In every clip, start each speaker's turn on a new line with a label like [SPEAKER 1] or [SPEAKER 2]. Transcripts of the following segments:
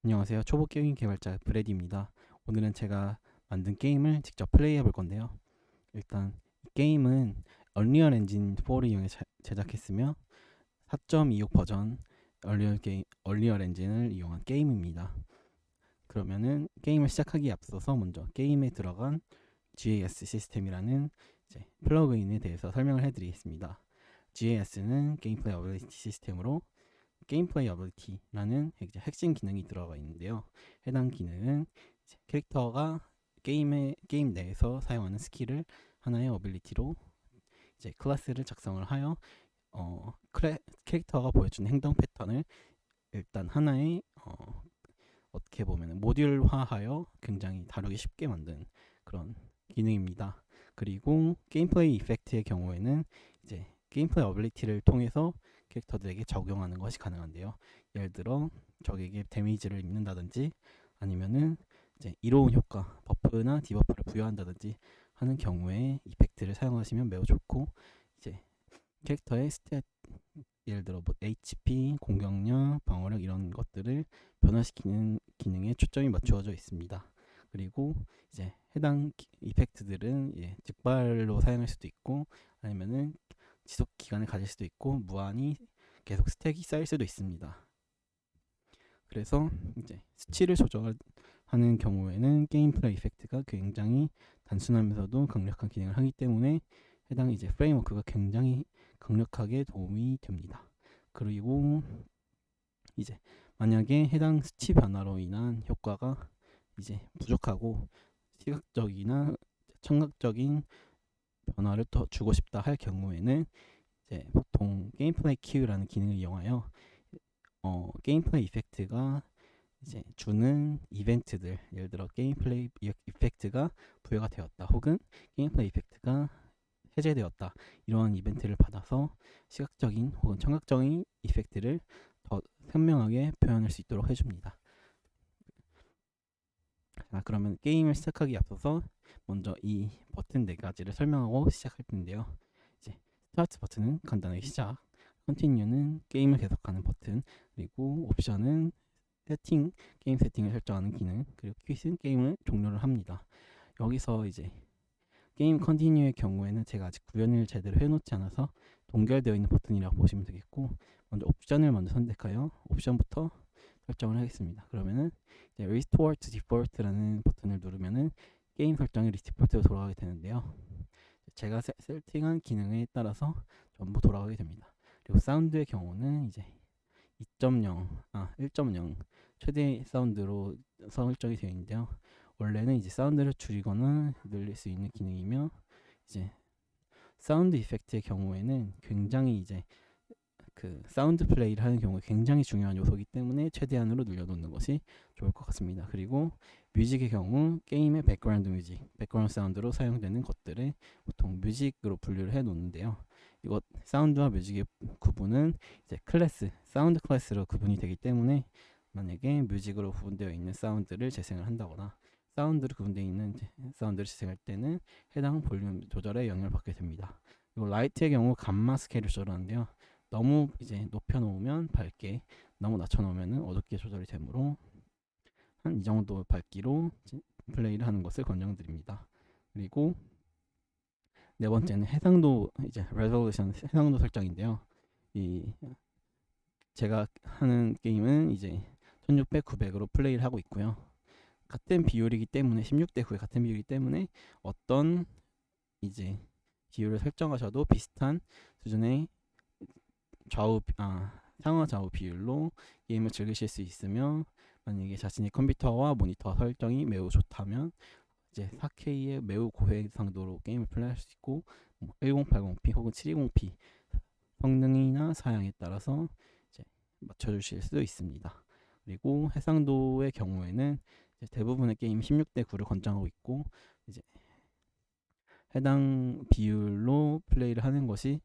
[SPEAKER 1] 안녕하세요. 초보 게임 개발자 브레디입니다. 오늘은 제가 만든 게임을 직접 플레이해 볼 건데요. 일단 이 게임은 언리얼 엔진 4를 이용해 제작했으며 4.26 버전 언리얼 엔진을 이용한 게임입니다. 그러면은 게임을 시작하기에 앞서서 먼저 게임에 들어간 GAS 시스템이라는 플러그인에 대해서 설명을 해드리겠습니다. GAS는 게임 플레이 어빌리티 시스템으로 게임 플레이 어빌리티라는 핵심 기능이 들어가 있는데요. 해당 기능은 캐릭터가 게임 내에서 사용하는 스킬을 하나의 어빌리티로 클래스를 작성을 하여 캐릭터가 보여주는 행동 패턴을 일단 하나의 어떻게 보면 모듈화하여 굉장히 다루기 쉽게 만든 그런 기능입니다. 그리고 게임 플레이 이펙트의 경우에는 게임 플레이 어빌리티를 통해서 캐릭터들에게 적용하는 것이 가능한데요. 예를 들어 적에게 데미지를 입는다든지 아니면은 이로운 효과, 버프나 디버프를 부여한다든지 하는 경우에 이펙트를 사용하시면 매우 좋고, 캐릭터의 스탯, 예를 들어 HP, 공격력, 방어력 이런 것들을 변화시키는 기능에 초점이 맞추어져 있습니다. 그리고 해당 이펙트들은 즉발로 사용할 수도 있고 아니면은 지속 기간을 가질 수도 있고 무한히 계속 스택이 쌓일 수도 있습니다. 그래서 수치를 조절하는 경우에는 게임 플레이 이펙트가 굉장히 단순하면서도 강력한 기능을 하기 때문에 해당 프레임워크가 굉장히 강력하게 도움이 됩니다. 그리고 만약에 해당 수치 변화로 인한 효과가 부족하고 시각적이나 청각적인 변화를 더 주고 싶다 할 경우에는 보통 게임 플레이 큐라는 기능을 이용하여 게임 플레이 이펙트가 주는 이벤트들, 예를 들어 게임 플레이 이펙트가 부여가 되었다 혹은 게임 플레이 이펙트가 해제되었다, 이러한 이벤트를 받아서 시각적인 혹은 청각적인 이펙트를 더 선명하게 표현할 수 있도록 해줍니다. 자, 그러면 게임을 시작하기 앞서서 먼저 이 버튼 4가지를 설명하고 시작할 텐데요. 스타트 버튼은 간단하게 시작, 컨티뉴는 게임을 계속하는 버튼, 그리고 옵션은 게임 세팅을 설정하는 기능, 그리고 퀴즈는 게임을 종료를 합니다. 여기서 게임 컨티뉴의 경우에는 제가 아직 구현을 제대로 해놓지 않아서 동결되어 있는 버튼이라고 보시면 되겠고, 먼저 옵션을 선택하여 옵션부터 설정을 하겠습니다. 그러면은 Restore to Default라는 버튼을 누르면은 게임 설정이 디폴트로 돌아가게 되는데요. 제가 세팅한 기능에 따라서 전부 돌아가게 됩니다. 그리고 사운드의 경우는 1.0 최대 사운드로 설정이 되어 있는데요. 원래는 사운드를 줄이거나 늘릴 수 있는 기능이며, 사운드 이펙트의 경우에는 굉장히 그 사운드 플레이를 하는 경우에 굉장히 중요한 요소이기 때문에 최대한으로 늘려놓는 것이 좋을 것 같습니다. 그리고 뮤직의 경우 게임의 백그라운드 뮤직, 백그라운드 사운드로 사용되는 것들을 보통 뮤직으로 분류를 해 놓는데요. 이것 사운드와 뮤직의 구분은 사운드 클래스로 구분이 되기 때문에 만약에 뮤직으로 구분되어 있는 사운드를 재생을 한다거나 사운드로 구분되어 있는 사운드를 재생할 때는 해당 볼륨 조절에 영향을 받게 됩니다. 그리고 라이트의 경우 감마 스케일을 조절하는데요. 너무 높여놓으면 밝게, 너무 낮춰놓으면 어둡게 조절이 되므로 한 이 정도 밝기로 플레이를 하는 것을 권장드립니다. 그리고 네 번째는 해상도 레졸루션 해상도 설정인데요. 이 제가 하는 게임은 1600, 900으로 플레이를 하고 있고요. 같은 비율이기 때문에 16대 9의 같은 비율이기 때문에 어떤 비율을 설정하셔도 비슷한 수준의 상하 좌우 비율로 게임을 즐기실 수 있으며, 만약에 자신의 컴퓨터와 모니터 설정이 매우 좋다면 4K의 매우 고해상도로 게임을 플레이할 수 있고 1080p 혹은 720p 성능이나 사양에 따라서 맞춰주실 수도 있습니다. 그리고 해상도의 경우에는 대부분의 게임 16대 9를 권장하고 있고, 해당 비율로 플레이를 하는 것이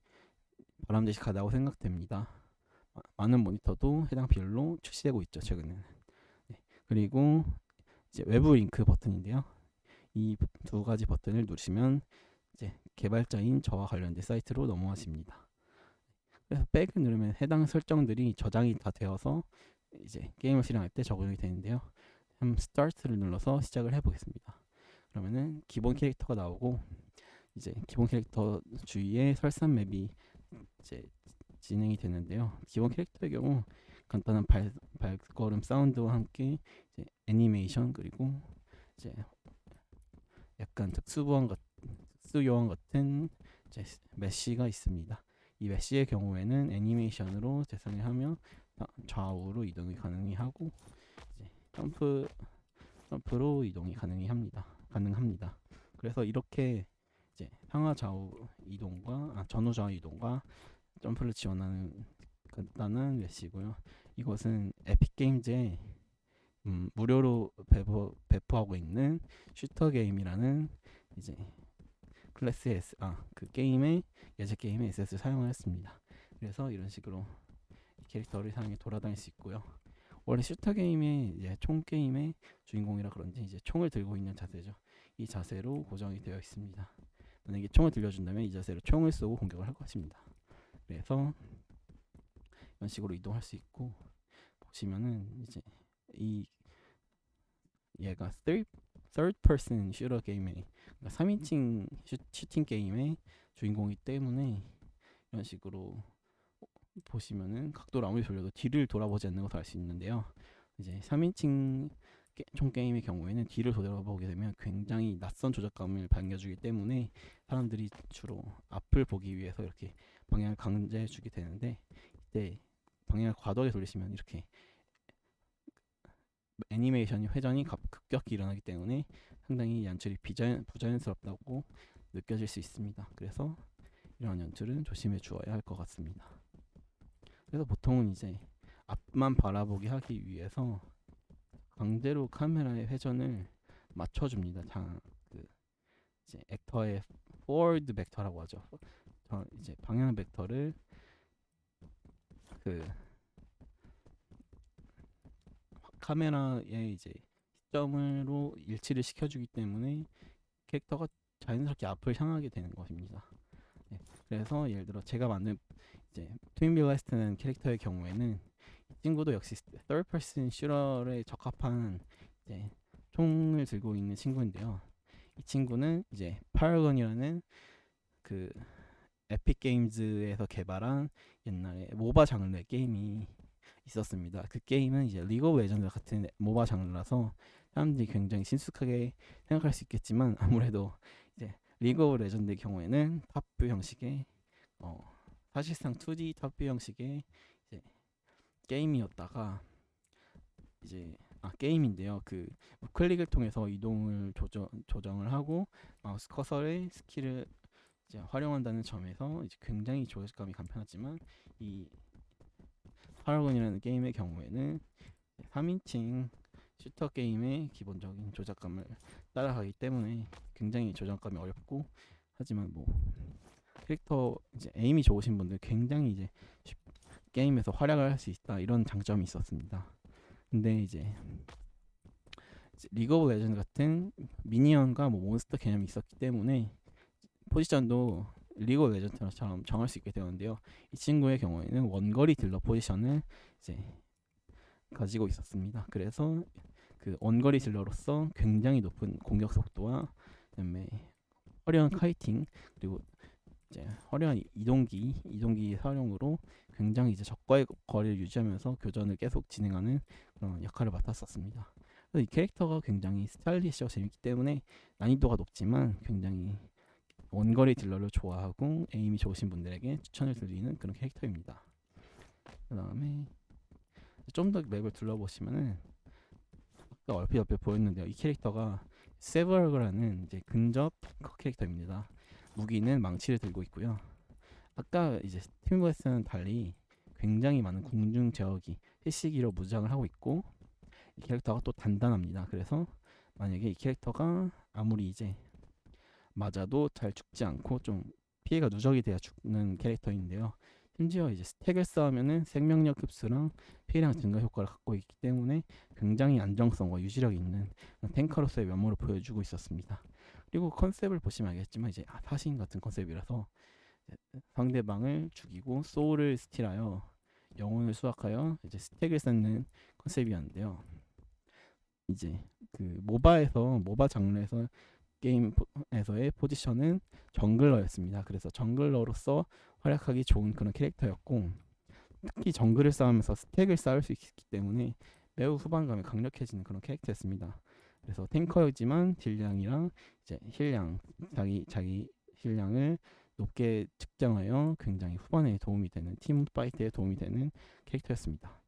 [SPEAKER 1] 바람직하다고 생각됩니다. 많은 모니터도 해당 비율로 출시되고 있죠, 최근에는. 그리고 외부 링크 버튼인데요. 이 두 가지 버튼을 누르시면 개발자인 저와 관련된 사이트로 넘어가십니다. 그래서 백을 누르면 해당 설정들이 저장이 다 되어서 이제 게임을 실행할 때 적용이 되는데요. 한번 스타트를 눌러서 시작을 해보겠습니다. 그러면은 기본 캐릭터가 나오고 이제 기본 캐릭터 주위에 설산 맵이 이제 진행이 되는데요. 기본 캐릭터의 경우 간단한 발걸음 사운드와 함께 이제 애니메이션 그리고 이제 약간 특수 요원 같은 이제 메시가 있습니다. 이 메시의 경우에는 애니메이션으로 재생을 하며 좌우로 이동이 가능하고 이제 점프로 이동이 가능합니다. 그래서 이렇게 이제 상하 좌우 이동과 전후 좌우 이동과 점프를 지원하는 간단한 메시고요. 이것은 에픽 게임즈에 무료로 배포하고 있는 슈터 게임이라는 이제 클래스의 그 게임의 예제 게임의 에셋을 사용하였습니다. 그래서 이런 식으로 캐릭터를 사용해 돌아다닐 수 있고요. 원래 슈터 게임의 이제 총 게임의 주인공이라 그런지 이제 총을 들고 있는 자세죠. 이 자세로 고정이 되어 있습니다. 만약에 총을 들려준다면 이 자세로 총을 쏘고 공격을 할 것입니다. 그래서 이런 식으로 이동할 수 있고 보시면은 이제 이 얘가 third person 슈터 게임의 그러니까 3인칭 슈팅 게임의 주인공이기 때문에 이런 식으로 보시면은 각도를 아무리 돌려도 뒤를 돌아보지 않는 것을 알 수 있는데요. 이제 3인칭 총 게임의 경우에는 뒤를 돌아보게 되면 굉장히 낯선 조작감을 반겨주기 때문에 사람들이 주로 앞을 보기 위해서 이렇게 방향을 강제해 주게 되는데 이때 방향을 과도하게 돌리시면 이렇게 애니메이션이 회전이 급격히 일어나기 때문에 상당히 연출이 부자연스럽다고 느껴질 수 있습니다. 그래서 이런 연출은 조심해 주어야 할 것 같습니다. 그래서 보통은 이제 앞만 바라보게 하기 위해서 강제로 카메라의 회전을 맞춰줍니다. 그 이제 액터의 forward 벡터라고 하죠. 이제 방향 벡터를 그 카메라의 이제 시점으로 일치를 시켜주기 때문에 캐릭터가 자연스럽게 앞을 향하게 되는 것입니다. 네, 그래서 예를 들어 제가 만든 이제 트윈 블라스트는 캐릭터의 경우에는 이 친구도 역시 third person 슈터에 적합한 이제 총을 들고 있는 친구인데요. 이 친구는 이제 파라곤이라는 그 에픽 게임즈에서 개발한 옛날에 모바 장르의 게임이 있었습니다. 그 게임은 이제 리그 오브 레전드 같은 모바 장르라서 사람들이 굉장히 친숙하게 생각할 수 있겠지만 아무래도 이제 리그 오브 레전드의 경우에는 탑뷰 형식의 사실상 2D 탑뷰 형식의 이제 게임이었다가 이제 게임인데요. 그 클릭을 통해서 이동을 조정을 하고 마우스 커서의 스킬을 이제 활용한다는 점에서 이제 굉장히 조작감이 간편하지만 이 파라곤이라는 게임의 경우에는 3인칭 슈터 게임의 기본적인 조작감을 따라가기 때문에 굉장히 조작감이 어렵고 하지만 뭐 캐릭터 이제 에임이 좋으신 분들 굉장히 이제 게임에서 활약을 할 수 있다 이런 장점이 있었습니다. 근데 이제 리그 오브 레전드 같은 미니언과 뭐 몬스터 개념이 있었기 때문에 포지션도 리그 오브 레전드처럼 정할 수 있게 되었는데요. 이 친구의 경우에는 원거리 딜러 포지션을 이제 가지고 있었습니다. 그래서 그 원거리 딜러로서 굉장히 높은 공격 속도와 그다음에 화려한 카이팅 그리고 이제 화려한 이동기 사용으로 굉장히 이제 적과의 거리를 유지하면서 교전을 계속 진행하는 그런 역할을 맡았었습니다. 그래서 이 캐릭터가 굉장히 스타일리시하고 재밌기 때문에 난이도가 높지만 굉장히 원거리 딜러를 좋아하고 에임이 좋으신 분들에게 추천을 드리는 그런 캐릭터입니다. 그 다음에 좀 더 맵을 둘러보시면은 아까 얼핏 보였는데요. 이 캐릭터가 세버그라는 이제 근접 캐릭터입니다. 무기는 망치를 들고 있고요. 아까 이제 스팀버스는 달리 굉장히 많은 궁중 제어기, 해시기로 무장을 하고 있고 이 캐릭터가 또 단단합니다. 그래서 만약에 이 캐릭터가 아무리 이제 맞아도 잘 죽지 않고 좀 피해가 누적이 돼야 죽는 캐릭터인데요. 심지어 이제 스택을 쌓으면은 생명력 흡수랑 피해량 증가 효과를 갖고 있기 때문에 굉장히 안정성과 유지력이 있는 탱커로서의 면모를 보여주고 있었습니다. 그리고 컨셉을 보시면 알겠지만 이제 사신 같은 컨셉이라서 상대방을 죽이고 소울을 스틸하여 영혼을 수확하여 이제 스택을 쌓는 컨셉이었는데요. 이제 그 모바 장르에서 게임에서의 포지션은 정글러였습니다. 그래서 정글러로서 활약하기 좋은 그런 캐릭터였고, 특히 정글을 쌓으면서 스택을 쌓을 수 있기 때문에 매우 후반감이 강력해지는 그런 캐릭터였습니다. 그래서 탱커이지만 딜량이랑 이제 힐량, 자기 힐량을 높게 측정하여 굉장히 후반에 도움이 되는, 팀 파이트에 도움이 되는 캐릭터였습니다.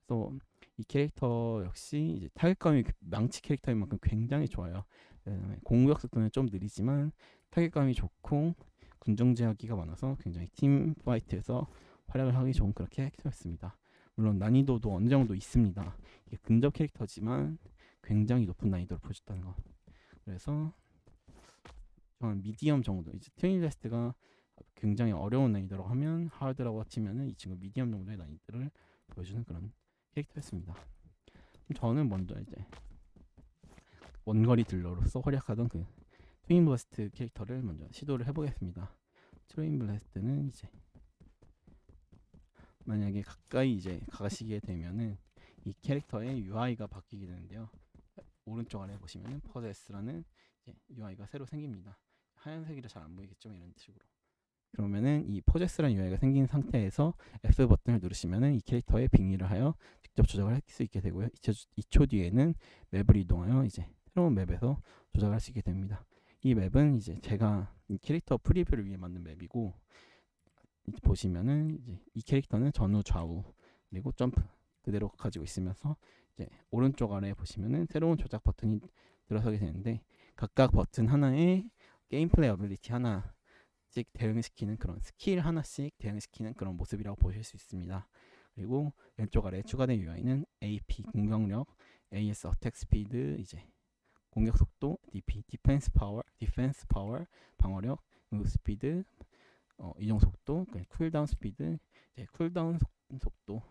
[SPEAKER 1] 그래서 이 캐릭터 역시 이제 타격감이 망치 캐릭터인 만큼 굉장히 좋아요. 공격 속도는 좀 느리지만 타격감이 좋고 군중 제어기가 많아서 굉장히 팀 파이트에서 활약을 하기 좋은 그런 캐릭터였습니다. 물론 난이도도 어느 정도 있습니다. 이게 근접 캐릭터지만 굉장히 높은 난이도를 보여줬다는 것. 그래서 저는 미디엄 정도, 이제 트윈레스트가 굉장히 어려운 난이도라고 하면 하드라고 치면은 이 친구 미디엄 정도의 난이도를 보여주는 그런 캐릭터였습니다. 저는 먼저 이제 원거리 딜러로서 활약하던 그 트윈 블래스트 캐릭터를 먼저 시도를 해보겠습니다. 트윈 블래스트는 이제 만약에 가까이 이제 가시게 되면은 이 캐릭터의 UI가 바뀌게 되는데요. 오른쪽 아래 보시면은 퍼제스라는 UI가 새로 생깁니다. 하얀색이라 잘 안 보이겠죠, 이런 식으로. 그러면은 이 포제스라는 UI가 생긴 상태에서 F 버튼을 누르시면은 이 캐릭터의 빙의를 하여 직접 조작을 할 수 있게 되고요. 2초 뒤에는 맵을 이동하여 이제 새로운 맵에서 조작을 할 수 있게 됩니다. 이 맵은 이제 제가 이 캐릭터 프리뷰를 위해 만든 맵이고, 이제 보시면은 이제 이 캐릭터는 전후 좌우 그리고 점프 그대로 가지고 있으면서 이제 오른쪽 아래에 보시면은 새로운 조작 버튼이 들어서게 되는데, 각각 버튼 하나에 게임 플레이 어빌리티 하나씩 대응시키는 그런 스킬 하나씩 대응시키는 그런 모습이라고 보실 수 있습니다. 그리고 왼쪽 아래에 추가된 UI는 AP 공격력, AS 어택 스피드, 이제 공격 속도, DP 디펜스 파워, 방어력, 무브 스피드, 이동 속도, 쿨다운 스피드, 이제 쿨다운 속도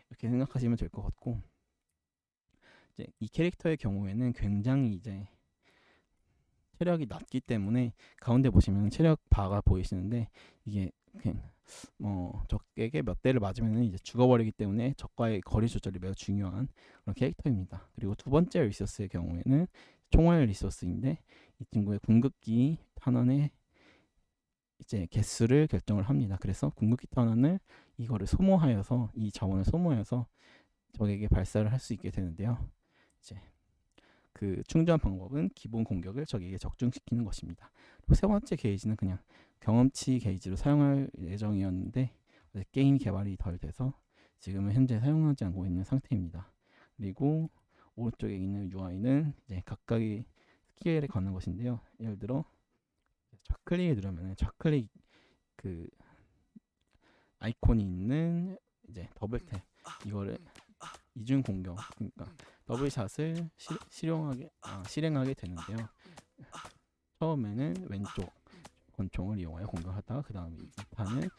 [SPEAKER 1] 이렇게 생각하시면 될 것 같고, 이제 이 캐릭터의 경우에는 굉장히 이제 체력이 낮기 때문에 가운데 보시면 체력 바가 보이시는데, 이게 적에게 몇 대를 맞으면 이제 죽어버리기 때문에 적과의 거리 조절이 매우 중요한 그런 캐릭터입니다. 그리고 두 번째 리소스의 경우에는 총알 리소스인데, 이 친구의 궁극기 탄환의 이제 개수를 결정을 합니다. 그래서 궁극기 탄환을 이거를 소모하여서 이 자원을 소모해서 적에게 발사를 할 수 있게 되는데요. 이제 그 충전 방법은 기본 공격을 적에게 적중시키는 것입니다. 그리고 세 번째 게이지는 그냥 경험치 게이지로 사용할 예정이었는데 게임 개발이 덜 돼서 지금은 현재 사용하지 않고 있는 상태입니다. 그리고 오른쪽에 있는 UI는 이제 각각의 스킬에 관한 것인데요. 예를 들어 좌클릭을 누르면 좌클릭 그 아이콘이 있는 이제 더블탭 이거를 이중 공격, 그러니까 더블샷을 실행하게 되는데요. 처음에는 왼쪽 권총을 이용하여 공격하다가 그 다음에 2탄은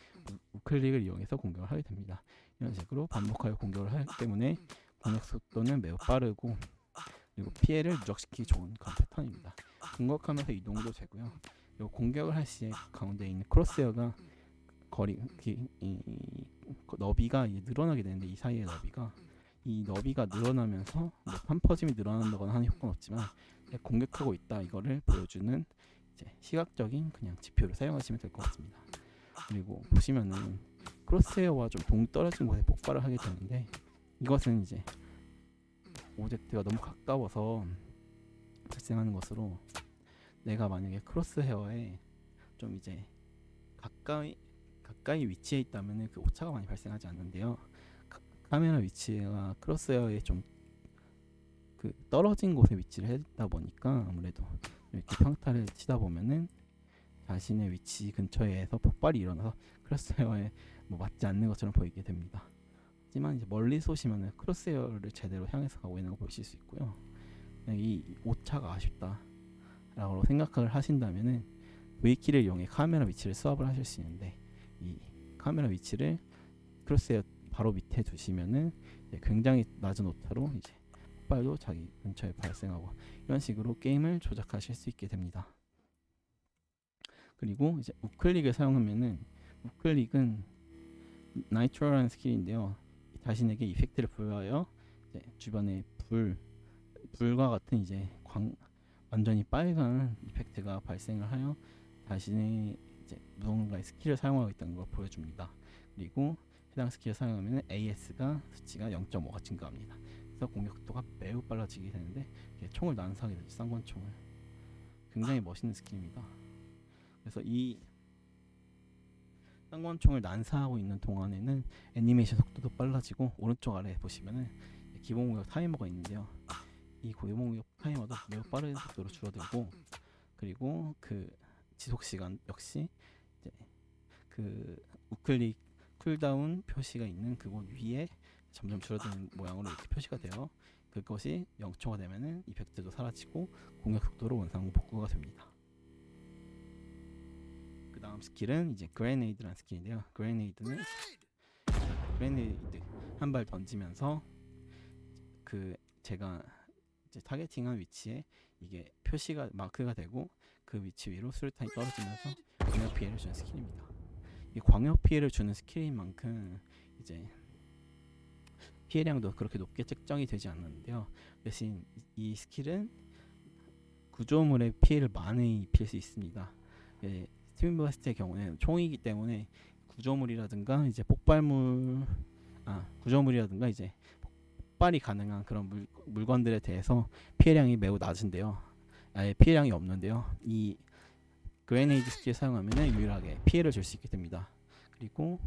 [SPEAKER 1] 우클릭을 이용해서 공격을 하게 됩니다. 이런 식으로 반복하여 공격을 하기 때문에 공격 속도는 매우 빠르고, 그리고 피해를 누적시키기 좋은 그런 패턴입니다. 공격하면서 이동도 되고요. 그리고 공격을 할 시에 가운데 있는 크로스웨어가 너비가 늘어나게 되는데, 이 사이의 너비가 늘어나면서 판퍼짐이 늘어난다거나 하는 효과는 없지만 공격하고 있다 이거를 보여주는 이제 시각적인 그냥 지표를 사용하시면 될 것 같습니다. 그리고 보시면은 크로스웨어와 좀 동떨어진 곳에 폭발을 하게 되는데, 이것은 이제 오젝트가 너무 가까워서 발생하는 것으로, 내가 만약에 크로스헤어에 좀 이제 가까이 위치해 있다면 그 오차가 많이 발생하지 않는데요. 카메라 위치가 크로스헤어에 좀 그 떨어진 곳에 위치를 했다 보니까 아무래도 이렇게 평타를 치다 보면은 자신의 위치 근처에서 폭발이 일어나서 크로스헤어에 맞지 않는 것처럼 보이게 됩니다. 하지만 이제 멀리 쏘시면은 크로스헤어를 제대로 향해서 가고 있는 거 보실 수 있고요. 이 오차가 아쉽다라고 생각을 하신다면은 V키를 이용해 카메라 위치를 스왑을 하실 수 있는데, 이 카메라 위치를 크로스헤어 바로 밑에 두시면은 굉장히 낮은 오차로 이제 폭발도 자기 근처에 발생하고, 이런 식으로 게임을 조작하실 수 있게 됩니다. 그리고 이제 우클릭을 사용하면은, 우클릭은 나이트로라는 스킬인데요. 자신에게 이펙트를 부여하여 이제 주변에 불과 같은 이제 완전히 빨간 이펙트가 발생을 하여 자신의 이제 무언가의 스킬을 사용하고 있다는 걸 보여줍니다. 그리고 해당 스킬을 사용하면 AS가 수치가 0.5가 증가합니다. 그래서 공격도가 매우 빨라지게 되는데 총을 난사하게 되죠. 쌍권총을. 굉장히 멋있는 스킬입니다. 그래서 이 쌍권총을 난사하고 있는 동안에는 애니메이션 속도도 빨라지고, 오른쪽 아래에 보시면은 기본 공격 타이머가 있는데요. 이 기본 공격 타이머도 매우 빠른 속도로 줄어들고, 그리고 그 지속 시간 역시 이제 그 우클릭 쿨다운 표시가 있는 그곳 위에 점점 줄어드는 모양으로 이렇게 표시가 되어, 그것이 0초가 되면은 이펙트도 사라지고 공격 속도로 원상 복구가 됩니다. 그 다음 스킬은 이제 그레네이드라는 스킬인데요. 그레네이드 한 발 던지면서 그 제가 이제 타겟팅한 위치에 이게 표시가 마크가 되고, 그 위치 위로 수류탄이 떨어지면서 광역 피해를 주는 스킬입니다. 이 광역 피해를 주는 스킬인 만큼 이제 피해량도 그렇게 높게 측정이 되지 않는데요. 대신 이 스킬은 구조물의 피해를 많이 입힐 수 있습니다. 예, 스팀 블라스트의 경우는 총이기 때문에 구조물이라든가 이제 구조물이라든가 이제 폭발이 가능한 그런 물건들에 대해서 피해량이 매우 낮은데요. 아예 피해량이 없는데요. 이 그레네이드 스킬 사용하면 유일하게 피해를 줄 수 있게 됩니다. 그리고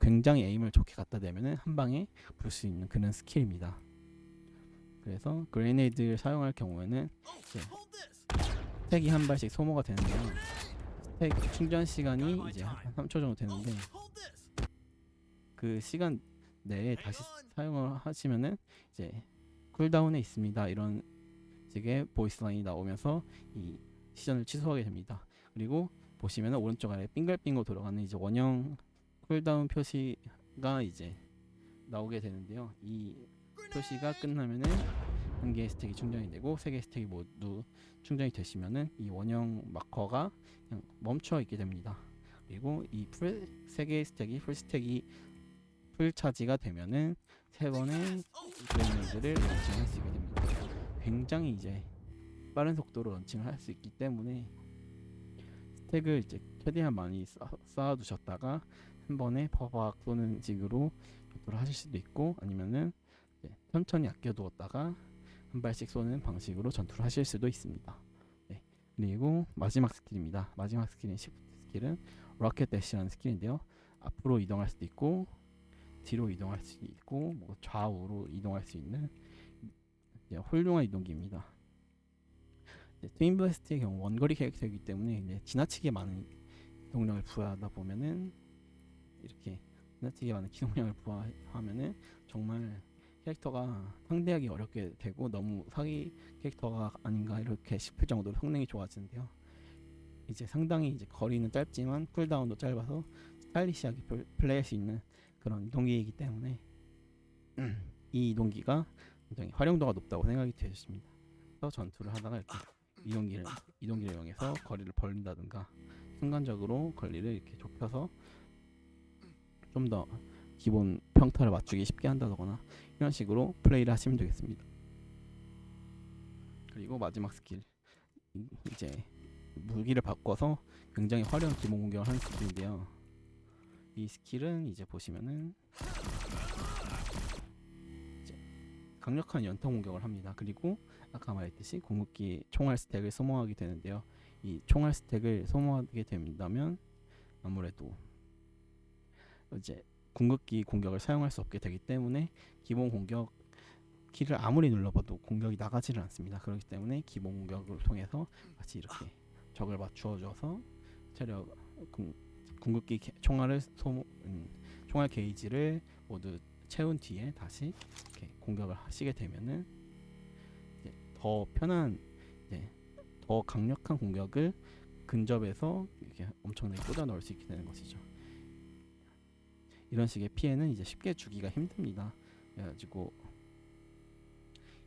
[SPEAKER 1] 굉장히 에임을 좋게 갖다 대면은 한 방에 불 수 있는 그런 스킬입니다. 그래서 그레네이드를 사용할 경우에는 스택이 한 발씩 소모가 되는데요. 스택 충전 시간이 이제 한 3초 정도 되는데, 그 시간 내에 다시 사용을 하시면은 이제 쿨다운에 있습니다, 이런 식의 보이스 라인이 나오면서 이 시전을 취소하게 됩니다. 그리고 보시면 오른쪽 아래 빙글빙글 돌아가는 이제 원형 쿨다운 표시가 이제 나오게 되는데요. 이 표시가 끝나면은 한 개의 스택이 충전이 되고, 세 개의 스택이 모두 충전이 되시면은 이 원형 마커가 그냥 멈춰 있게 됩니다. 그리고 이 세 개의 스택이 풀 차지가 되면은 세 번의 그레네이드를 런칭할 수 있게 됩니다. 굉장히 이제 빠른 속도로 런칭을 할 수 있기 때문에 스택을 이제 최대한 많이 쌓아두셨다가 한 번에 퍼박 쏘는 식으로 전투를 하실 수도 있고, 아니면은 천천히 아껴두었다가 한 발씩 쏘는 방식으로 전투를 하실 수도 있습니다. 네. 그리고 마지막 스킬입니다. 마지막 스킬인 시프트 스킬은 로켓 대시라는 스킬인데요. 앞으로 이동할 수도 있고, 뒤로 이동할 수 있고, 뭐 좌우로 이동할 수 있는 훌륭한 이동기입니다. 트윈 블래스트의 경우 원거리 캐릭터이기 때문에 지나치게 많은 기동력을 부여하다 보면은, 이렇게 지나치게 많은 기동력을 부여하면은 정말 캐릭터가 상대하기 어렵게 되고 너무 사기 캐릭터가 아닌가 이렇게 싶을 정도로 성능이 좋아지는데요. 이제 상당히 이제 거리는 짧지만 쿨다운도 짧아서 스타일리시하게 플레이할 수 있는 그런 이동기이기 때문에 이 이동기가 굉장히 활용도가 높다고 생각이 되었습니다. 그래서 전투를 하다가 이렇게 이동기를 이용해서 거리를 벌린다든가, 순간적으로 거리를 이렇게 좁혀서 좀 더 기본 평타를 맞추기 쉽게 한다거나 이런 식으로 플레이를 하시면 되겠습니다. 그리고 마지막 스킬, 이제 무기를 바꿔서 굉장히 화려한 기본 공격을 하는 스킬인데요. 이 스킬은 이제 보시면은 이제 강력한 연타 공격을 합니다. 그리고 아까 말했듯이 궁극기 총알 스택을 소모하게 되는데요. 이 총알 스택을 소모하게 된다면 아무래도 이제 궁극기 공격을 사용할 수 없게 되기 때문에 기본 공격 키를 아무리 눌러봐도 공격이 나가지를 않습니다. 그렇기 때문에 기본 공격을 통해서 같이 이렇게 적을 맞추어줘서 체력 궁극기 총알 게이지를 모두 채운 뒤에 다시 이렇게 공격을 하시게 되면은 이제 더 편한, 더 강력한 공격을 근접해서 이렇게 엄청나게 꽂아 넣을 수 있게 되는 것이죠. 이런 식의 피해는 이제 쉽게 주기가 힘듭니다. 그래가지고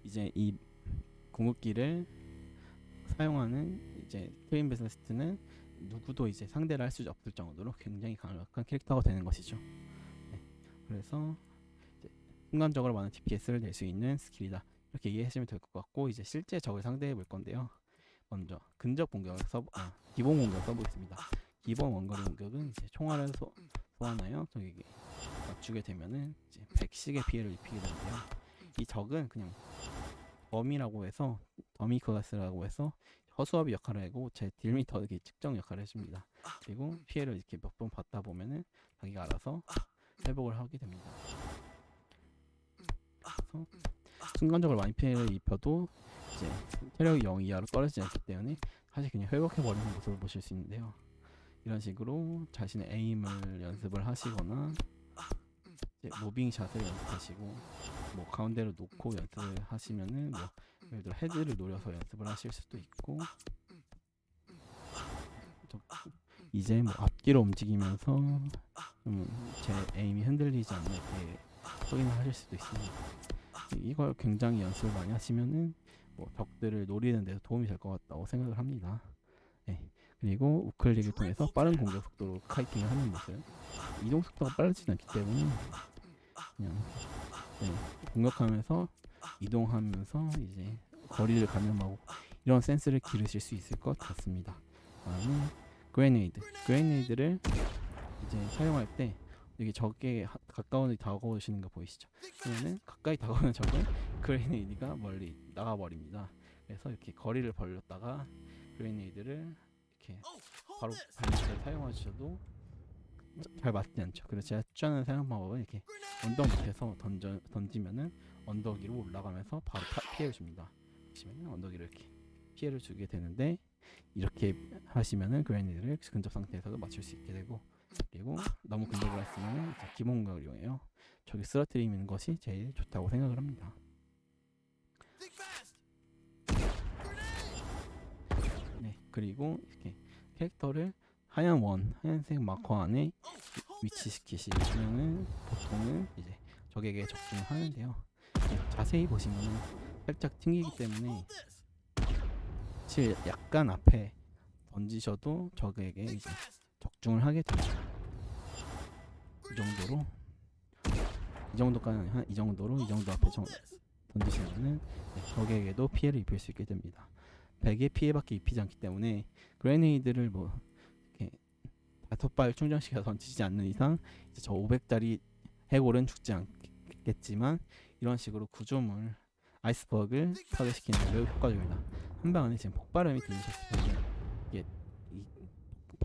[SPEAKER 1] 이제 이 궁극기를 사용하는 이제 트윈 베슬스트는 누구도 이제 상대를 할 수 없을 정도로 굉장히 강력한 캐릭터가 되는 것이죠. 그래서 이제 순간적으로 많은 DPS를 낼 수 있는 스킬이다. 이렇게 이해하시면 될 것 같고, 이제 실제 적을 상대해 볼 건데요. 먼저 근접 공격을 기본 공격 써보겠습니다. 기본 원거리 공격은 이제 총알을 소환하여 적에게 맞추게 되면은 이제 100씩의 피해를 입히게 되는데요. 이 적은 그냥 더미 클래스라고 해서 허수아비 역할을 하고 제 딜미터 이렇게 측정 역할을 해줍니다. 그리고 피해를 이렇게 몇 번 받다 보면은 자기가 알아서 회복을 하게 됩니다. 그래서 순간적으로 많이 피해를 입혀도 이제 체력이 0 이하로 떨어지지 않기 때문에 사실 그냥 회복해버리는 모습을 보실 수 있는데요. 이런 식으로 자신의 에임을 연습을 하시거나 이제 무빙샷을 연습하시고 뭐 가운데로 놓고 연습을 하시면은 뭐 예를 들어 헤드를 노려서 연습을 하실 수도 있고, 이제 뭐 앞뒤로 움직이면서 제 에임이 흔들리지 않게 확인을 하실 수도 있습니다. 이걸 굉장히 연습을 많이 하시면은 뭐 적들을 노리는 데도 도움이 될 것 같다고 생각을 합니다. 네. 그리고 우클릭을 통해서 빠른 공격 속도로 카이팅을 하는 모습. 이동 속도가 빠르지 않기 때문에 그냥 공격하면서 이동하면서 이제 거리를 가늠하고 이런 센스를 기르실 수 있을 것 같습니다. 다음에 그레네이드를 이제 사용할 때 여기 적에 가까운 다가오시는 거 보이시죠? 그러면은 가까이 다가오는 적은 그레네이드가 멀리 나가버립니다. 그래서 이렇게 거리를 벌렸다가 그레네이드를 이렇게 바로 발밑에 사용하셔도 잘 맞지 않죠. 그래서 제가 추천하는 사용 방법은 이렇게 언덕 밑에서 던지면은 언덕 위로 올라가면서 바로 피해를 줍니다. 보시면은 언덕 위로 이렇게 피해를 주게 되는데, 이렇게 하시면은 그레네이드를 근접 상태에서도 맞출 수 있게 되고, 그리고 너무 근접을 했으면 기본 공격을 이용해요. 저기 쓰러뜨리는 것이 제일 좋다고 생각을 합니다. 네, 그리고 이렇게 캐릭터를 하얀색 마커 안에 위치시키시면은 보통은 이제 적에게 적중을 하는데요. 자세히 보시면은 살짝 튕기기 때문에 사실 약간 앞에 던지셔도 적에게 이제 적중을 하게 됩니다. 이 정도 앞에 던지시면은 적에게도 피해를 입힐 수 있게 됩니다. 100의 피해밖에 입히지 않기 때문에 그레네이드를 뭐 이렇게 5발 충전시켜서 던지지 않는 이상 이제 저 500짜리 해골은 죽지 않겠지만, 이런 식으로 구조물 아이스버그를 파괴시키는 데 매우 효과적입니다. 한 방 안에 지금 폭발음이 들리셨을 텐데 이게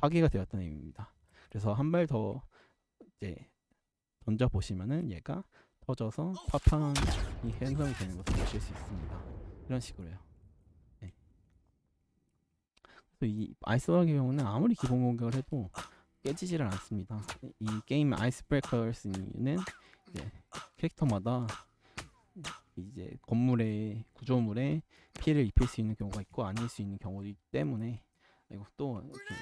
[SPEAKER 1] 파괴가 되었다는 의미입니다. 그래서 한 발 더 이제 던져 보시면은 얘가 터져서 파편이 형성이 되는 것을 보실 수 있습니다. 이런 식으로요. 네. 그래서 이 아이스버그의 경우는 아무리 기본 공격을 해도 깨지지를 않습니다. 이 게임 아이스 브레이커스는 이제 캐릭터마다 이제 구조물에 피해를 입힐 수 있는 경우가 있고 아닐 수 있는 경우이기 때문에, 또 이렇게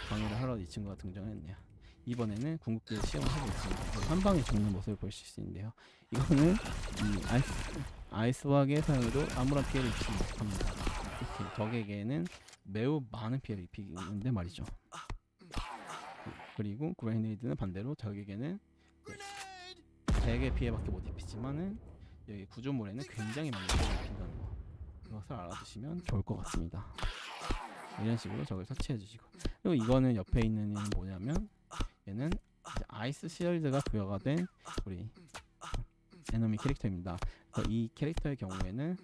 [SPEAKER 1] 강의를 하러 이 친구가 등장했네요. 이번에는 궁극기를 시험을 하고 있습니다. 한 방에 죽는 모습을 보실 수 있는데요. 이거는 이 아이스박의 사용으로 아무런 피해를 입히지 못합니다. 이렇게 적에게는 매우 많은 피해를 입히는데 말이죠. 그리고 그레네이드는 반대로 적에게는 100의 피해밖에 못 입히지만은 여기 구조물에는 굉장히 많은 피해를 입힌다는 거, 이것을 알아두시면 좋을 것 같습니다. 이런 식으로 적을 터치해 주시고, 그리고 이거는 옆에 있는 얘는 뭐냐면 얘는 이제 아이스 시얼드가 부여가 된 우리 에너미 캐릭터입니다. 그래서 이 캐릭터의 경우에는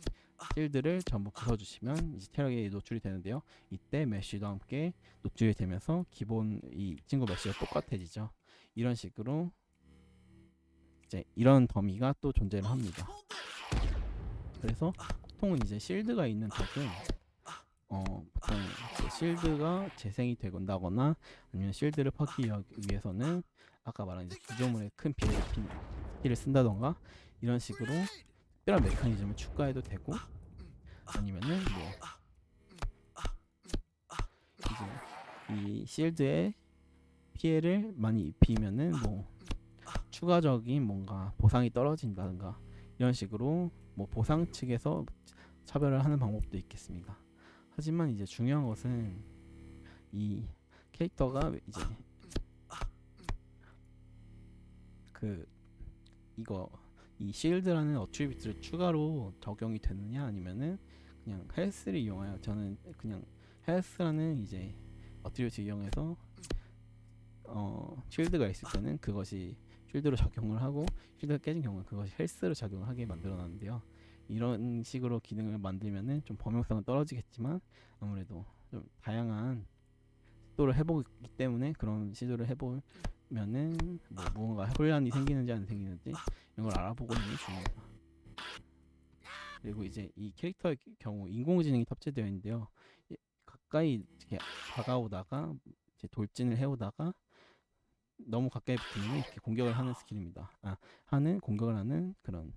[SPEAKER 1] 실드를 전부 부숴주시면 이제 체력에 노출이 되는데요. 이때 메쉬도 함께 노출이 되면서 기본 이 친구 메쉬가 똑같아지죠. 이런 식으로 이제 이런 더미가 또 존재를 합니다. 그래서 보통은 이제 실드가 있는 적은 보통 실드가 재생이 되건다거나 아니면 실드를 파괴하기 위해서는 아까 말한 이제 구조물에 큰 피해를 쓴다던가 이런 식으로 특별한 메커니즘을 추가해도 되고, 아니면은 뭐 이제 이 실드에 피해를 많이 입히면은 뭐 추가적인 뭔가 보상이 떨어진다든가 이런 식으로 뭐 보상 측에서 차별을 하는 방법도 있겠습니다. 하지만 이제 중요한 것은 이 캐릭터가 이제 그 이거 이 실드라는 어트리뷰트를 추가로 적용이 되느냐 아니면은 그냥 헬스를 이용하여 저는 그냥 헬스라는 이제 어트리뷰트 이용해서 쉴드가 있을 때는 그것이 쉴드로 적용을 하고 쉴드가 깨진 경우는 그것이 헬스로 적용을 하게 만들어 놨는데요. 이런 식으로 기능을 만들면은 좀 범용성은 떨어지겠지만 아무래도 좀 다양한 시도를 해보기 때문에 그런 시도를 해보면은 뭐 무언가 혼란이 생기는지 안 생기는지 이런 걸 알아보고 있는 게 중요합니다. 그리고 이제 이 캐릭터의 경우 인공지능이 탑재되어 있는데요. 가까이 이렇게 다가오다가 이제 돌진을 해오다가 너무 가까이 붙으면 이렇게 공격을 하는 스킬입니다. 하는 공격을 하는 그런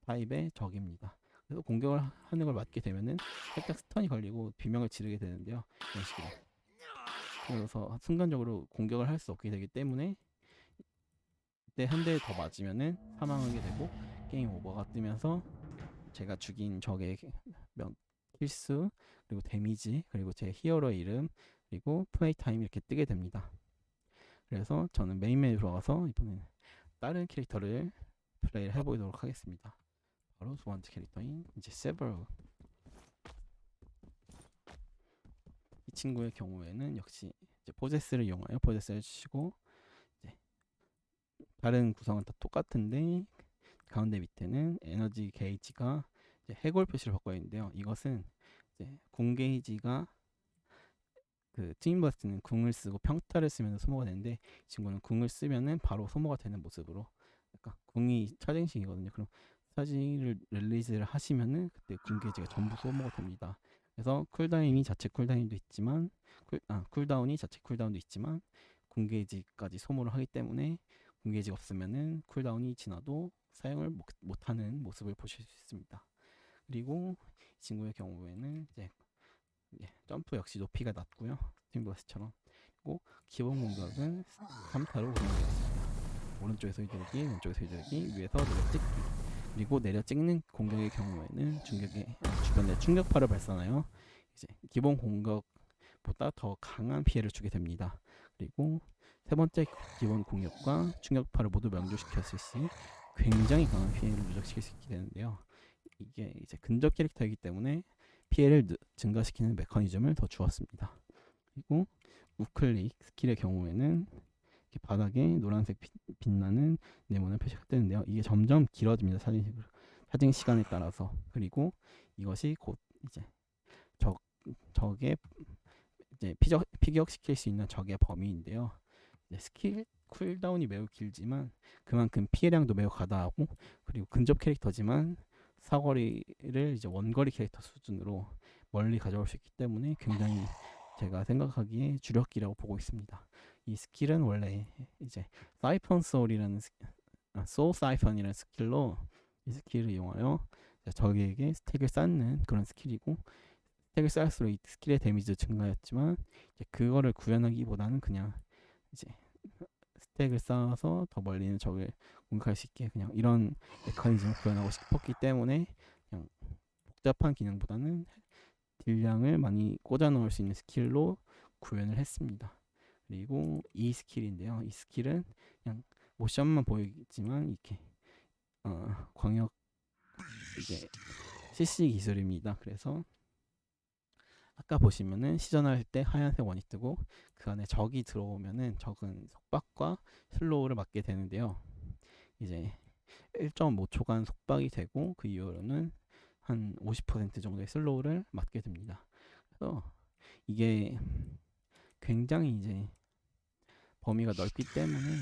[SPEAKER 1] 타입의 적입니다. 그래서 공격을 하는 걸 맞게 되면은 살짝 스턴이 걸리고 비명을 지르게 되는데요. 이런 식으로. 그래서 순간적으로 공격을 할 수 없게 되기 때문에 그때 한 대 더 맞으면은 사망하게 되고 게임 오버가 뜨면서 제가 죽인 적의 킬수 그리고 데미지 그리고 제 히어로의 이름 그리고 플레이 타임 이렇게 뜨게 됩니다. 그래서 저는 메인 메뉴 들어가서 이번에는 다른 캐릭터를 플레이를 해보도록 하겠습니다. 바로 두 번째 캐릭터인 이제 세버로. 이 친구의 경우에는 역시 이제 포제스를 이용하여 포제스를 주시고 이제 다른 구성은 다 똑같은데 가운데 밑에는 에너지 게이지가 이제 해골 표시를 바꿔 있는데요. 이것은 이제 궁 게이지가 그 트윈버스는 궁을 쓰고 평타를 쓰면 소모가 되는데 이 친구는 궁을 쓰면은 바로 소모가 되는 모습으로 약간 궁이 차징식이거든요. 그럼 차징을 릴리즈를 하시면은 그때 궁 게이지가 전부 소모가 됩니다. 그래서 쿨다운이 자체 쿨다운도 있지만 쿨다운이 자체 쿨다운도 있지만 궁 게이지까지 소모를 하기 때문에 궁 게이지가 없으면은 쿨다운이 지나도 사용을 못하는 모습을 보실 수 있습니다. 그리고 이 친구의 경우에는 이제 점프 역시 높이가 낮고요. 스팀버스처럼. 그리고 기본 공격은 3타로 구성되어 있습니다. 오른쪽에서 휘두르기, 왼쪽에서 휘두르기, 위에서 내려 찍기. 그리고 내려 찍는 공격의 경우에는 주변에 충격파를 발산하여 이제 기본 공격보다 더 강한 피해를 주게 됩니다. 그리고 세 번째 기본 공격과 충격파를 모두 명중시켰을 시 굉장히 강한 피해를 누적시킬 수 있게 되는데요. 이게 이제 근접 캐릭터이기 때문에 피해를 증가시키는 메커니즘을 더 주었습니다. 그리고 우클릭 스킬의 경우에는 이렇게 바닥에 노란색 빛나는 네모난 표시가 뜨는데요. 이게 점점 길어집니다. 사진 시간에 따라서. 그리고 이것이 곧 이제 적의 이제 피격시킬 수 있는 적의 범위인데요. 스킬 쿨다운이 매우 길지만 그만큼 피해량도 매우 가다하고 그리고 근접 캐릭터지만 사거리를 이제 원거리 캐릭터 수준으로 멀리 가져올 수 있기 때문에 굉장히 제가 생각하기에 주력기라고 보고 있습니다. 이 스킬은 원래 이제 사이펀 소울이라는 소울 사이펀이라는 스킬로 이 스킬을 이용하여 적에게 스택을 쌓는 그런 스킬이고 스택을 쌓을수록 이 스킬의 데미지도 증가했지만 이제 그거를 구현하기보다는 그냥 이제 스택을 쌓아서 더 멀리 있는 적을 공격할 수 있게 그냥 이런 메커니즘을 구현하고 싶었기 때문에 그냥 복잡한 기능보다는 딜량을 많이 꽂아 넣을 수 있는 스킬로 구현을 했습니다. 그리고 이 스킬인데요. 이 스킬은 그냥 모션만 보이지만 이렇게 광역 이제 CC 기술입니다. 그래서 아까 보시면은 시전할 때 하얀색 원이 뜨고 그 안에 적이 들어오면은 적은 속박과 슬로우를 맞게 되는데요. 이제 1.5초간 속박이 되고 그 이후로는 한 50% 정도의 슬로우를 맞게 됩니다. 그래서 이게 굉장히 이제 범위가 넓기 때문에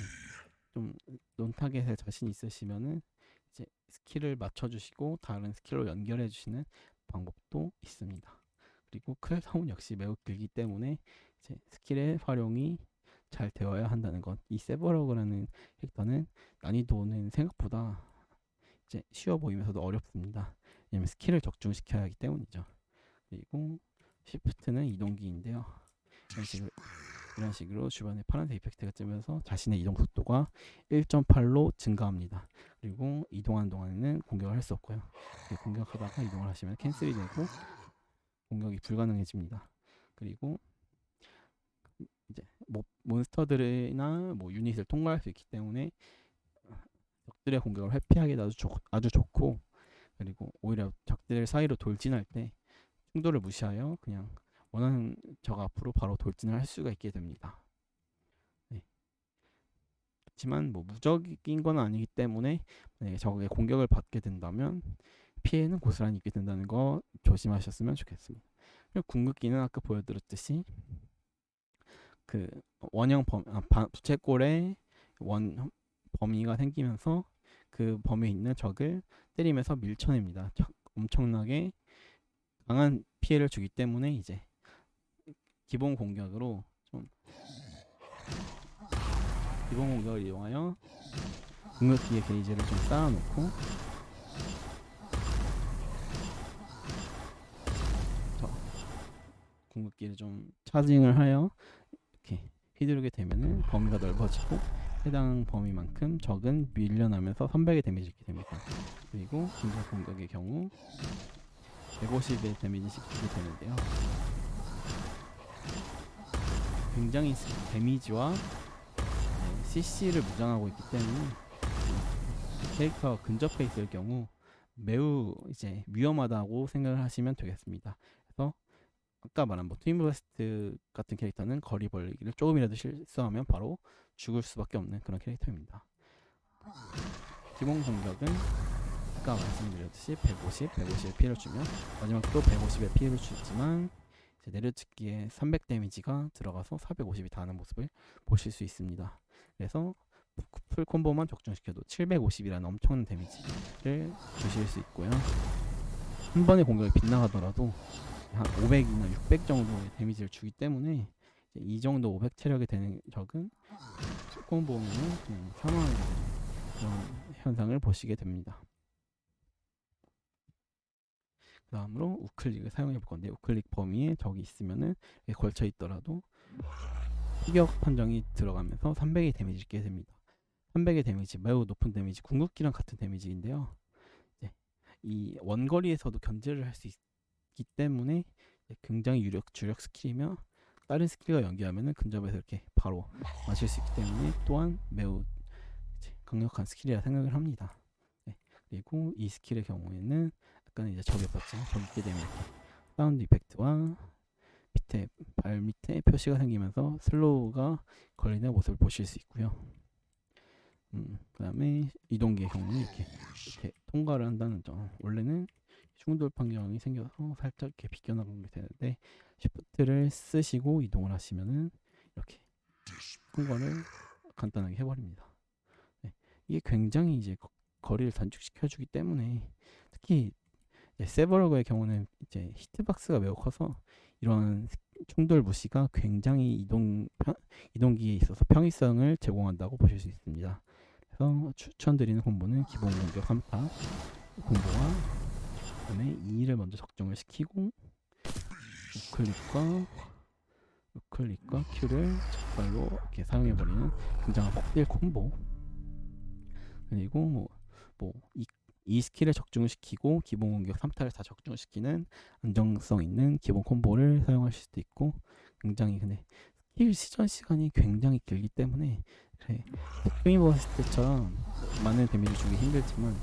[SPEAKER 1] 좀 논타겟에 자신 있으시면은 이제 스킬을 맞춰주시고 다른 스킬로 연결해 주시는 방법도 있습니다. 그리고 쿨다운 역시 매우 길기 때문에 이제 스킬의 활용이 잘 되어야 한다는 것. 이 세버러그라는 캐릭터는 난이도는 생각보다 이제 쉬워 보이면서도 어렵습니다. 왜냐면 스킬을 적중시켜야 하기 때문이죠. 그리고 시프트는 이동기인데요. 이런 식으로 주변에 파란색 이펙트가 뜨면서 자신의 이동 속도가 1.8로 증가합니다. 그리고 이동하는 동안에는 공격을 할 수 없고요. 공격하다가 이동을 하시면 캔슬이 되고 공격이 불가능해집니다. 그리고 이제 몬스터들이나 유닛을 통과할 수 있기 때문에 적들의 공격을 회피하기에 아주 좋고, 그리고 오히려 적들 사이로 돌진할 때 충돌을 무시하여 그냥 원하는 적 앞으로 바로 돌진을 할 수가 있게 됩니다. 네. 그렇지만 뭐 무적인 건 아니기 때문에 만약에 적의 공격을 받게 된다면 피해는 고스란히 입게 된다는 거 조심하셨으면 좋겠습니다. 그리고 궁극기는 아까 보여드렸듯이 그 원형 부채꼴에 원 범위가 생기면서 그 범위에 있는 적을 때리면서 밀쳐냅니다. 엄청나게 강한 피해를 주기 때문에 이제 기본 공격을 이용하여 궁극기의 게이지를 좀 쌓아놓고 궁극기를 좀 차징을 하여 이렇게 휘두르게 되면은 범위가 넓어지고 해당 범위만큼 적은 밀려나면서 300의 데미지 입게 됩니다. 그리고 긴장 공격의 경우 150의 데미지씩 주게 되는데요. 굉장히 데미지와 CC를 무장하고 있기 때문에 캐릭터가 근접해 있을 경우 매우 이제 위험하다고 생각을 하시면 되겠습니다. 그래서 아까 말한 트윈 블래스트 같은 캐릭터는 거리 벌리기를 조금이라도 실수하면 바로 죽을 수밖에 없는 그런 캐릭터입니다. 기본 공격은 아까 말씀드렸듯이 150의 피해를 주면 마지막 또 150의 피해를 주지만 이제 내려찍기에 300 데미지가 들어가서 450이 닿는 모습을 보실 수 있습니다. 그래서 풀 콤보만 적중시켜도 750이라는 엄청난 데미지를 주실 수 있고요. 한 번의 공격이 빗나가더라도 한 500이나 600 정도의 데미지를 주기 때문에 이 정도 500 체력이 되는 적은 콤보면 그냥 사망하게 되는 그런 현상을 보시게 됩니다. 그 다음으로 우클릭을 사용해 볼 건데, 우클릭 범위에 적이 있으면은 걸쳐 있더라도 피격 판정이 들어가면서 300의 데미지를 입게 됩니다. 300의 데미지, 매우 높은 데미지, 궁극기랑 같은 데미지인데요. 이 원거리에서도 견제를 할 수 있기 때문에 굉장히 주력 스킬이며 다른 스킬과 연계하면 근접해서 이렇게 바로 맞을 수 있기 때문에 또한 매우 강력한 스킬이라 생각을 합니다. 그리고 이 스킬의 경우에는 약간 이제 적에 있게 되면 이렇게 사운드 이펙트와 밑에 발 밑에 표시가 생기면서 슬로우가 걸리는 모습을 보실 수 있고요. 그 다음에 이동기의 경우는 이렇게 통과를 한다는 점. 원래는 충돌 판정이 생겨서 살짝 이렇게 비껴나가게 되는데 시프트를 쓰시고 이동을 하시면은 이렇게 통과를 간단하게 해버립니다. 이게 굉장히 이제 거리를 단축시켜주기 때문에 특히 세버러그의 경우는 이제 히트박스가 매우 커서 이런 충돌 무시가 굉장히 이동기에 있어서 편의성을 제공한다고 보실 수 있습니다. 그래서 추천드리는 콤보는 기본 공격 3타 콤보와 그다음에 2를 먼저 적중을 시키고 우클릭과 Q를 적발로 이렇게 사용해버리는 굉장한 폭딜 콤보. 그리고 이 스킬을 적중시키고 기본 공격 3타를 다 적중시키는 안정성 있는 기본 콤보를 사용하실 수도 있고, 굉장히 근데 스킬 시전 시간이 굉장히 길기 때문에 스크린버스 때처럼 많은 데미지를 주기 힘들지만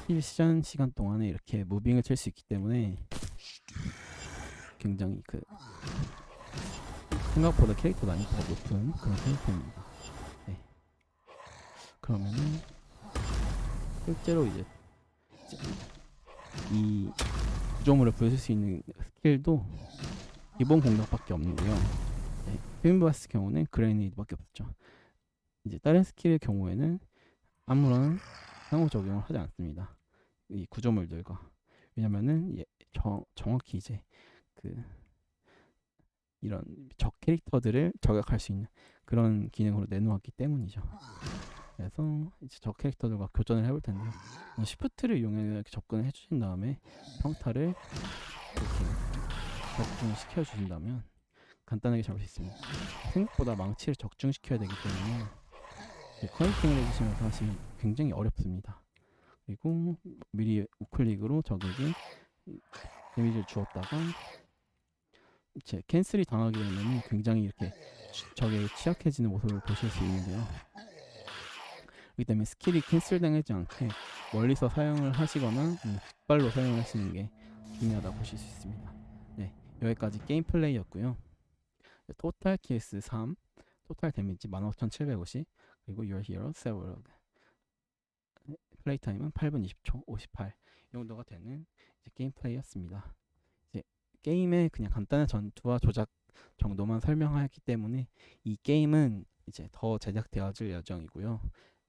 [SPEAKER 1] 스킬 시전 시간 동안에 이렇게 무빙을 칠 수 있기 때문에 굉장히 생각보다 캐릭터 난이도가 높은 그런 캐릭터입니다. 그러면은 실제로 이제 이 구조물을 부술 수 있는 스킬도 기본 공격밖에 없는데요. 트윈버스 경우는 그레네이드밖에 없죠. 이제 다른 스킬의 경우에는 아무런 상호작용을 하지 않습니다. 이 구조물들과. 왜냐면은 정확히 이제 이런 적 캐릭터들을 저격할 수 있는 그런 기능으로 내놓았기 때문이죠. 그래서 이제 적 캐릭터들과 교전을 해볼 텐데요. 시프트를 이용해 이렇게 접근을 해주신 다음에 평타를 이렇게 적중시켜 주신다면 간단하게 잡을 수 있습니다. 생각보다 망치를 적중시켜야 되기 때문에 커넥팅을 해주시면서 하시면 굉장히 어렵습니다. 그리고 미리 우클릭으로 적에게 데미지를 주었다가 이제 캔슬이 당하게 되면 굉장히 이렇게 적에게 취약해지는 모습을 보실 수 있는데요. 그렇기 때문에 스킬이 캔슬당하지 않게 멀리서 사용을 하시거나 깃발로 사용하시는 게 중요하다고 보실 수 있습니다. 네, 여기까지 게임 플레이였고요. 토탈 KS 3, 토탈 데미지 15,750, 그리고 Your Hero Several. 플레이 타임은 8분 20초 58 이 정도가 되는 이제 게임 플레이였습니다. 이제 게임의 그냥 간단한 전투와 조작 정도만 설명하였기 때문에 이 게임은 이제 더 제작되어질 예정이고요.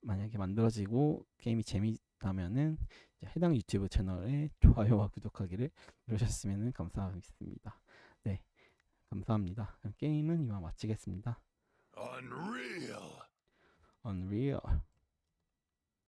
[SPEAKER 1] 만약에 만들어지고 게임이 재미있다면은 이제 해당 유튜브 채널에 좋아요와 구독하기를 누르셨으면 감사하겠습니다. 네, 감사합니다. 그럼 게임은 이만 마치겠습니다. Unreal.